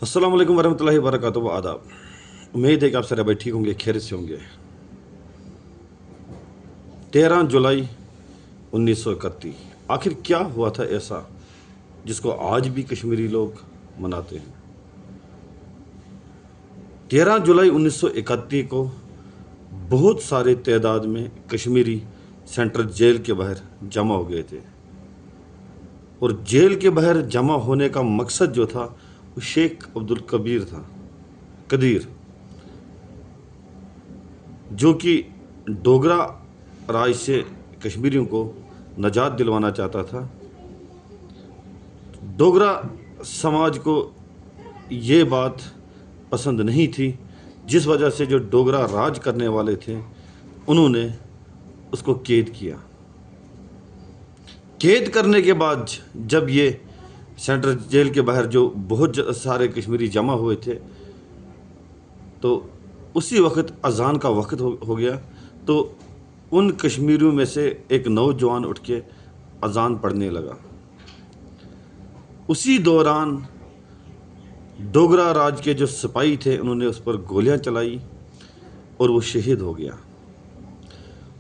अस्सलाम वालेकुम वरहमतुल्लाहि वबरकातुहू। आदाब। उम्मीद है कि आप सारे भाई ठीक होंगे, खैर से होंगे। 13 जुलाई 1931 आखिर क्या हुआ था ऐसा जिसको आज भी कश्मीरी लोग मनाते हैं। 13 जुलाई 1931 को बहुत सारे तादाद में कश्मीरी सेंट्रल जेल के बाहर जमा हो गए थे, और जेल के बाहर जमा होने का मकसद जो था वो शेख अब्दुल कदीर, जो कि डोगरा राज से कश्मीरियों को नजात दिलवाना चाहता था। डोगरा समाज को ये बात पसंद नहीं थी, जिस वजह से जो डोगरा राज करने वाले थे उन्होंने उसको कैद किया। कैद करने के बाद जब ये सेंट्रल जेल के बाहर जो बहुत सारे कश्मीरी जमा हुए थे, तो उसी वक्त अजान का वक्त हो गया। तो उन कश्मीरियों में से एक नौजवान उठ के अजान पढ़ने लगा। उसी दौरान डोगरा राज के जो सिपाही थे उन्होंने उस पर गोलियां चलाई और वो शहीद हो गया।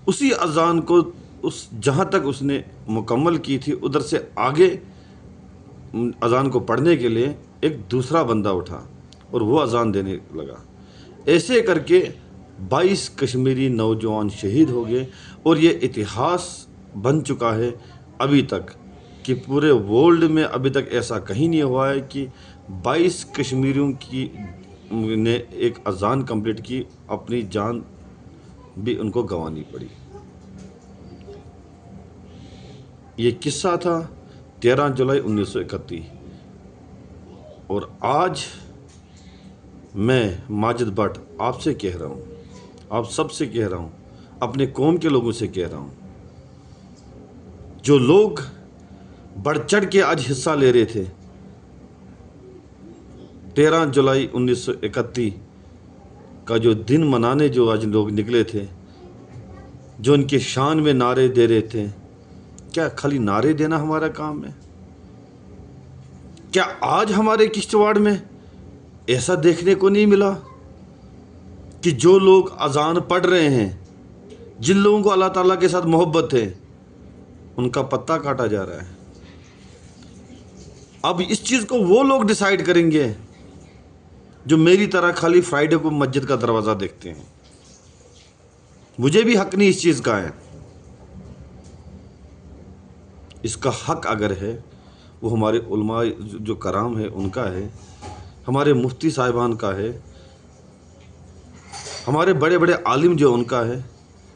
उसी अजान को उस जहाँ तक उसने मुकम्मल की थी उधर से आगे अजान को पढ़ने के लिए एक दूसरा बंदा उठा और वो अजान देने लगा। ऐसे करके 22 कश्मीरी नौजवान शहीद हो गए, और ये इतिहास बन चुका है अभी तक कि पूरे वर्ल्ड में अभी तक ऐसा कहीं नहीं हुआ है कि 22 कश्मीरियों की ने एक अजान कंप्लीट की, अपनी जान भी उनको गंवानी पड़ी। ये किस्सा था 13 जुलाई 1931, और आज मैं माजिद भट्ट आपसे कह रहा हूँ, आप सबसे कह रहा हूँ, अपने कौम के लोगों से कह रहा हूँ, जो लोग बढ़ चढ़ के आज हिस्सा ले रहे थे 13 जुलाई 1931 का जो दिन मनाने जो आज लोग निकले थे, जो उनके शान में नारे दे रहे थे, क्या खाली नारे देना हमारा काम है? क्या आज हमारे किश्तवाड़ में ऐसा देखने को नहीं मिला कि जो लोग अजान पढ़ रहे हैं, जिन लोगों को अल्लाह ताला के साथ मोहब्बत है, उनका पत्ता काटा जा रहा है? अब इस चीज़ को वो लोग डिसाइड करेंगे जो मेरी तरह खाली फ्राइडे को मस्जिद का दरवाज़ा देखते हैं। मुझे भी हक नहीं इस चीज़ का है। इसका हक अगर है वो हमारे उलमा जो कराम है उनका है, हमारे मुफ्ती साहिबान का है, हमारे बड़े बड़े आलिम जो उनका है।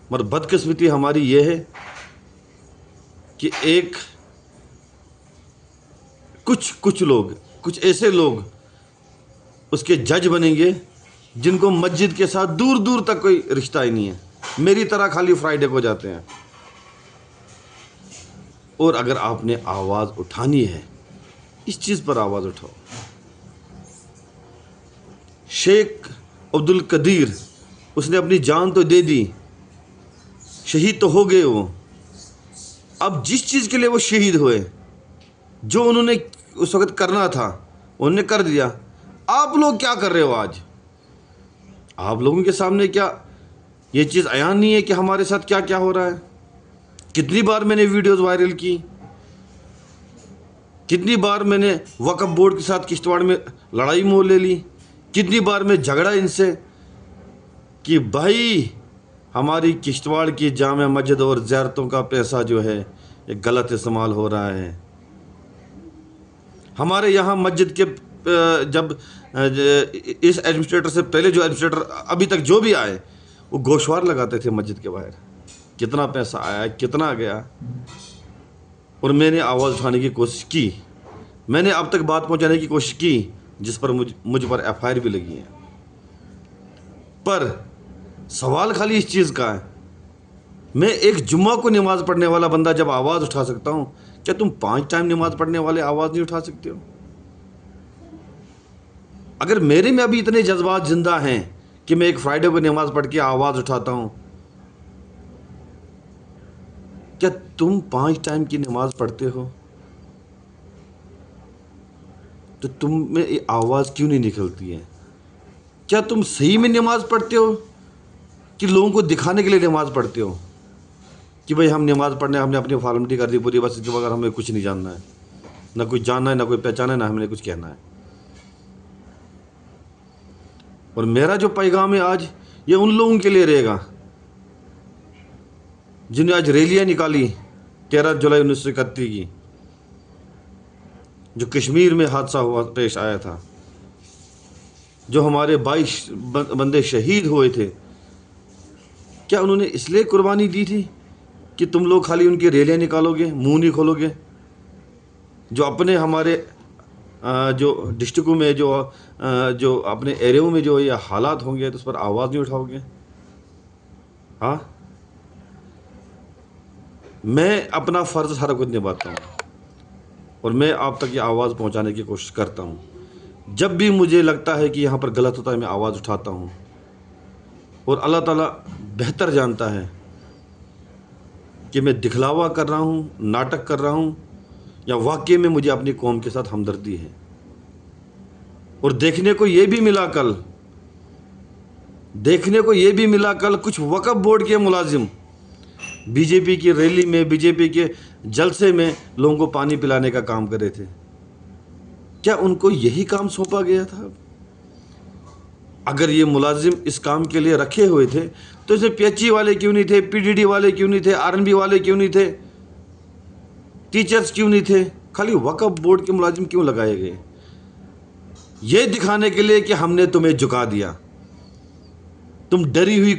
मगर बदकिस्मती हमारी ये है कि एक कुछ लोग, कुछ ऐसे लोग उसके जज बनेंगे जिनको मस्जिद के साथ दूर दूर तक कोई रिश्ता ही नहीं है, मेरी तरह खाली फ्राइडे को जाते हैं। और अगर आपने आवाज़ उठानी है, इस चीज़ पर आवाज़ उठाओ। शेख अब्दुल कदीर, उसने अपनी जान तो दे दी, शहीद तो हो गए वो। अब जिस चीज़ के लिए वो शहीद हुए, जो उन्होंने उस वक्त करना था उन्होंने कर दिया। आप लोग क्या कर रहे हो आज? आप लोगों के सामने क्या ये चीज़ अयान नहीं है कि हमारे साथ क्या क्या हो रहा है? कितनी बार मैंने वीडियोस वायरल की, कितनी बार मैंने वक्फ बोर्ड के साथ किश्तवाड़ में लड़ाई मोल ले ली, कितनी बार मैं झगड़ा इनसे कि भाई हमारी किश्तवाड़ की जामे मस्जिद और ज़ियारतों का पैसा जो है ये गलत इस्तेमाल हो रहा है। हमारे यहाँ मस्जिद के जब इस एडमिनिस्ट्रेटर से पहले जो एडमिनिस्ट्रेटर अभी तक जो भी आए, वो गोशवार लगाते थे मस्जिद के बाहर, कितना पैसा आया, कितना गया। और मैंने आवाज़ उठाने की कोशिश की, मैंने अब तक बात पहुंचाने की कोशिश की, जिस पर मुझ पर एफआईआर भी लगी है। पर सवाल खाली इस चीज़ का है, मैं एक जुम्मा को नमाज़ पढ़ने वाला बंदा जब आवाज़ उठा सकता हूँ, क्या तुम 5 टाइम नमाज़ पढ़ने वाले आवाज़ नहीं उठा सकते हो? अगर मेरे में अभी इतने जज्बात जिंदा हैं कि मैं एक फ्राइडे को नमाज़ पढ़ के आवाज़ उठाता हूँ, क्या तुम 5 टाइम की नमाज पढ़ते हो? تو تم میں یہ آواز کیوں نہیں نکلتی ہے؟ کیا تم صحیح میں نماز پڑھتے ہو کہ لوگوں کو دکھانے کے لیے نماز پڑھتے ہو کہ بھئی ہم نماز پڑھنے ہم نے اپنی فارمیلٹی کر دی پوری، بس اس کے بغیر ہمیں کچھ نہیں جاننا ہے، نہ کوئی جاننا ہے، نہ کوئی پہچانا ہے، نہ ہم نے کچھ کہنا ہے؟ اور میرا جو پیغام ہے آج یہ ان لوگوں کے لیے رہے گا جنہوں نے آج ریلیاں نکالی 13 جولائی 1931 کی، جو کشمیر میں حادثہ پیش آیا تھا، جو ہمارے 22 بندے شہید ہوئے تھے. کیا انہوں نے اس لیے قربانی دی تھی کہ تم لوگ خالی ان کی ریلیاں نکالو گے، منہ نہیں کھولو گے؟ جو اپنے ہمارے جو ڈسٹرکوں میں جو اپنے ایریوں میں جو یہ حالات ہوں گے تو اس پر آواز نہیں اٹھاؤ گے؟ ہاں، میں اپنا فرض ہر وقت نبھاتا ہوں اور میں آپ تک یہ آواز پہنچانے کی کوشش کرتا ہوں. جب بھی مجھے لگتا ہے کہ یہاں پر غلط ہوتا ہے میں آواز اٹھاتا ہوں، اور اللہ تعالیٰ بہتر جانتا ہے کہ میں دکھلاوا کر رہا ہوں، ناٹک کر رہا ہوں، یا واقعی میں مجھے اپنی قوم کے ساتھ ہمدردی ہے. اور دیکھنے کو یہ بھی ملا کل کچھ وقف بورڈ کے ملازم بی جے پی کی ریلی میں، بی جے پی کے جلسے میں لوگوں کو پانی پلانے کا کام کر رہے تھے. کیا ان کو یہی کام سونپا گیا تھا؟ اگر یہ ملازم اس کام کے لیے رکھے ہوئے تھے تو اسے پی ایچ ای والے کیوں نہیں تھے، پی ڈی ڈی والے کیوں نہیں تھے، آر این بی والے کیوں نہیں تھے، ٹیچرز کیوں نہیں تھے؟ خالی وقف بورڈ کے ملازم کیوں لگائے گئے؟ یہ دکھانے کے لیے کہ ہم نے تمہیں جھکا دیا، تم ڈری ہوئی